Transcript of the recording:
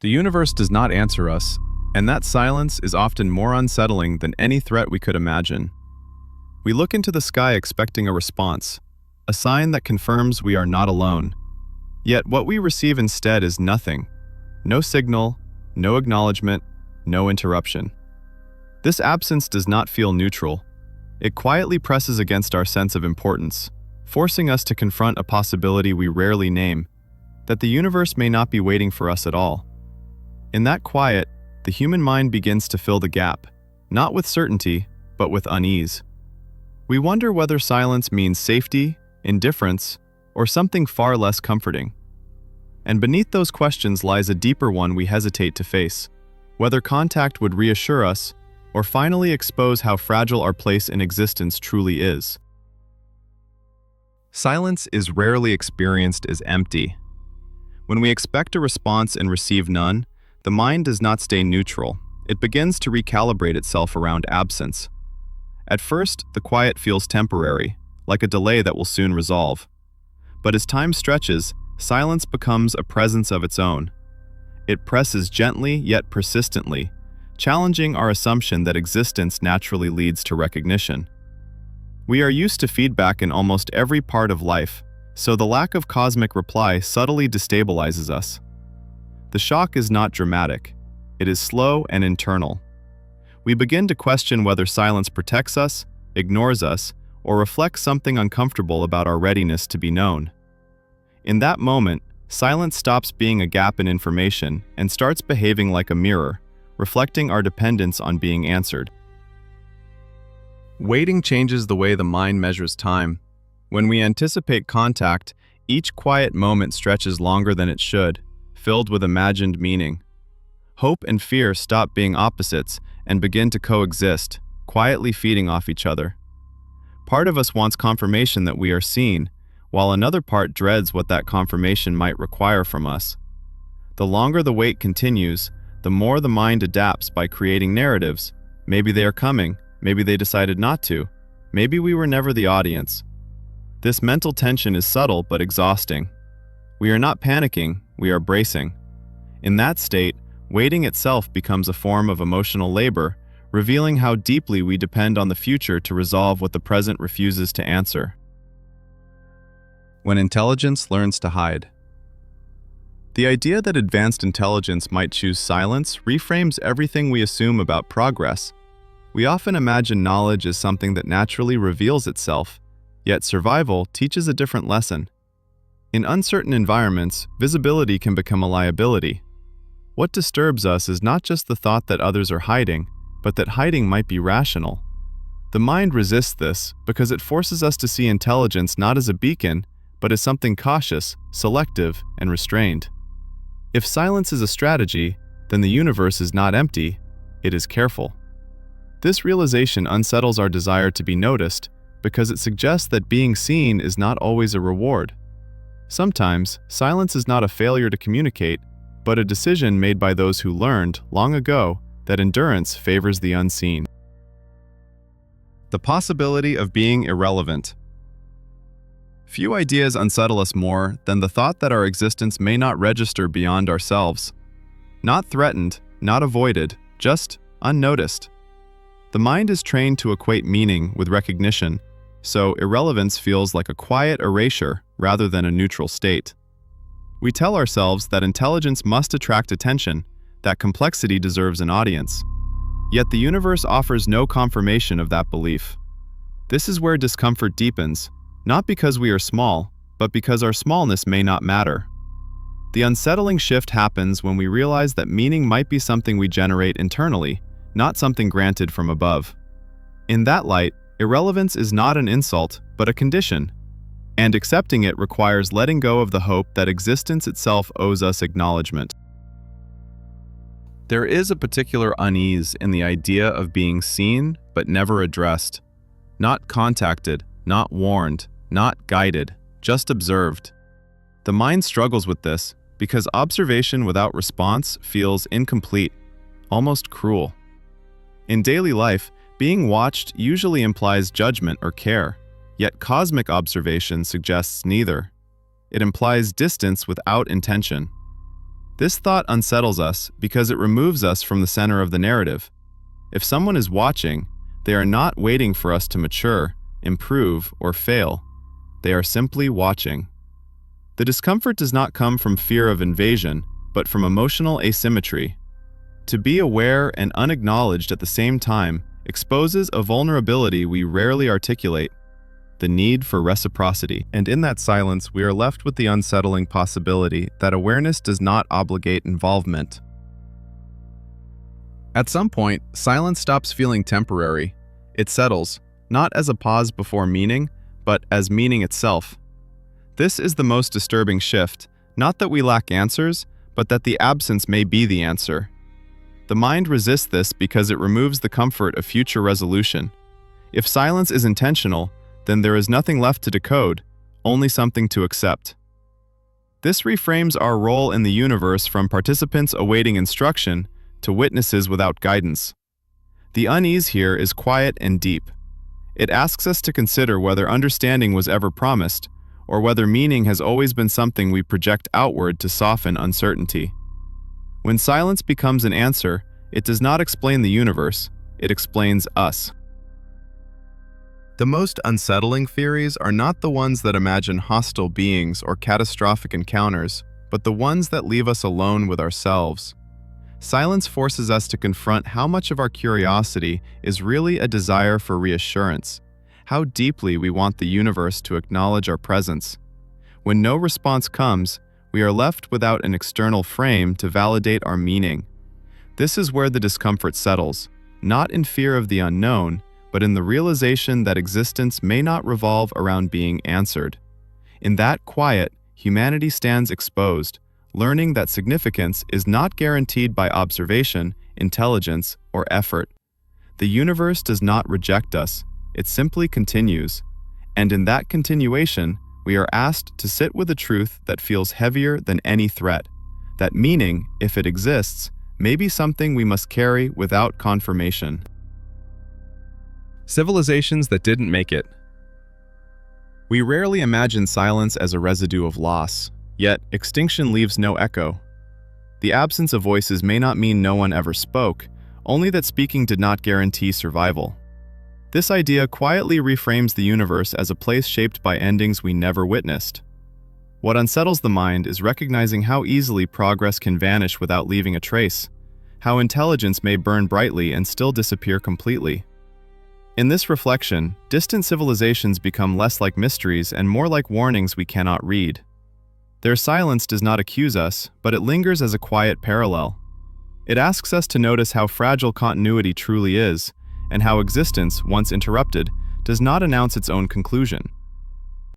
The universe does not answer us, and that silence is often more unsettling than any threat we could imagine. We look into the sky expecting a response, a sign that confirms we are not alone. Yet what we receive instead is nothing. No signal, no acknowledgement, no interruption. This absence does not feel neutral. It quietly presses against our sense of importance, forcing us to confront a possibility we rarely name, that the universe may not be waiting for us at all. In that quiet, the human mind begins to fill the gap, not with certainty, but with unease. We wonder whether silence means safety, indifference, or something far less comforting. And beneath those questions lies a deeper one we hesitate to face, whether contact would reassure us or finally expose how fragile our place in existence truly is. Silence is rarely experienced as empty. When we expect a response and receive none, the mind does not stay neutral. It begins to recalibrate itself around absence. At first, the quiet feels temporary, like a delay that will soon resolve. But as time stretches, silence becomes a presence of its own. It presses gently yet persistently, challenging our assumption that existence naturally leads to recognition. We are used to feedback in almost every part of life, so the lack of cosmic reply subtly destabilizes us. The shock is not dramatic. It is slow and internal. We begin to question whether silence protects us, ignores us, or reflects something uncomfortable about our readiness to be known. In that moment, silence stops being a gap in information and starts behaving like a mirror, reflecting our dependence on being answered. Waiting changes the way the mind measures time. When we anticipate contact, each quiet moment stretches longer than it should, filled with imagined meaning. Hope and fear stop being opposites and begin to coexist, quietly feeding off each other. Part of us wants confirmation that we are seen, while another part dreads what that confirmation might require from us. The longer the wait continues, the more the mind adapts by creating narratives. Maybe they are coming, maybe they decided not to, maybe we were never the audience. This mental tension is subtle but exhausting. We are not panicking, we are bracing. In that state, waiting itself becomes a form of emotional labor, revealing how deeply we depend on the future to resolve what the present refuses to answer. When intelligence learns to hide. The idea that advanced intelligence might choose silence reframes everything we assume about progress. We often imagine knowledge as something that naturally reveals itself, yet survival teaches a different lesson. In uncertain environments, visibility can become a liability. What disturbs us is not just the thought that others are hiding, but that hiding might be rational. The mind resists this because it forces us to see intelligence not as a beacon, but as something cautious, selective, and restrained. If silence is a strategy, then the universe is not empty, it is careful. This realization unsettles our desire to be noticed because it suggests that being seen is not always a reward. Sometimes, silence is not a failure to communicate, but a decision made by those who learned, long ago, that endurance favors the unseen. The possibility of being irrelevant. Few ideas unsettle us more than the thought that our existence may not register beyond ourselves. Not threatened, not avoided, just unnoticed. The mind is trained to equate meaning with recognition, so irrelevance feels like a quiet erasure rather than a neutral state. We tell ourselves that intelligence must attract attention, that complexity deserves an audience. Yet the universe offers no confirmation of that belief. This is where discomfort deepens, not because we are small, but because our smallness may not matter. The unsettling shift happens when we realize that meaning might be something we generate internally, not something granted from above. In that light, irrelevance is not an insult, but a condition, and accepting it requires letting go of the hope that existence itself owes us acknowledgement. There is a particular unease in the idea of being seen but never addressed, not contacted, not warned, not guided, just observed. The mind struggles with this because observation without response feels incomplete, almost cruel. In daily life, being watched usually implies judgment or care, yet cosmic observation suggests neither. It implies distance without intention. This thought unsettles us because it removes us from the center of the narrative. If someone is watching, they are not waiting for us to mature, improve, or fail. They are simply watching. The discomfort does not come from fear of invasion, but from emotional asymmetry. To be aware and unacknowledged at the same time exposes a vulnerability we rarely articulate: the need for reciprocity. And in that silence, we are left with the unsettling possibility that awareness does not obligate involvement. At some point, silence stops feeling temporary. It settles, not as a pause before meaning, but as meaning itself. This is the most disturbing shift, not that we lack answers, but that the absence may be the answer. The mind resists this because it removes the comfort of future resolution. If silence is intentional, then there is nothing left to decode, only something to accept. This reframes our role in the universe from participants awaiting instruction to witnesses without guidance. The unease here is quiet and deep. It asks us to consider whether understanding was ever promised, or whether meaning has always been something we project outward to soften uncertainty. When silence becomes an answer, it does not explain the universe, it explains us. The most unsettling theories are not the ones that imagine hostile beings or catastrophic encounters, but the ones that leave us alone with ourselves. Silence forces us to confront how much of our curiosity is really a desire for reassurance, how deeply we want the universe to acknowledge our presence. When no response comes, we are left without an external frame to validate our meaning. This is where the discomfort settles, not in fear of the unknown, but in the realization that existence may not revolve around being answered. In that quiet, humanity stands exposed, learning that significance is not guaranteed by observation, intelligence, or effort. The universe does not reject us, it simply continues. And in that continuation, we are asked to sit with a truth that feels heavier than any threat, that meaning, if it exists, may be something we must carry without confirmation. Civilizations that didn't make it. We rarely imagine silence as a residue of loss, yet extinction leaves no echo. The absence of voices may not mean no one ever spoke, only that speaking did not guarantee survival. This idea quietly reframes the universe as a place shaped by endings we never witnessed. What unsettles the mind is recognizing how easily progress can vanish without leaving a trace, how intelligence may burn brightly and still disappear completely. In this reflection, distant civilizations become less like mysteries and more like warnings we cannot read. Their silence does not accuse us, but it lingers as a quiet parallel. It asks us to notice how fragile continuity truly is, and how existence, once interrupted, does not announce its own conclusion.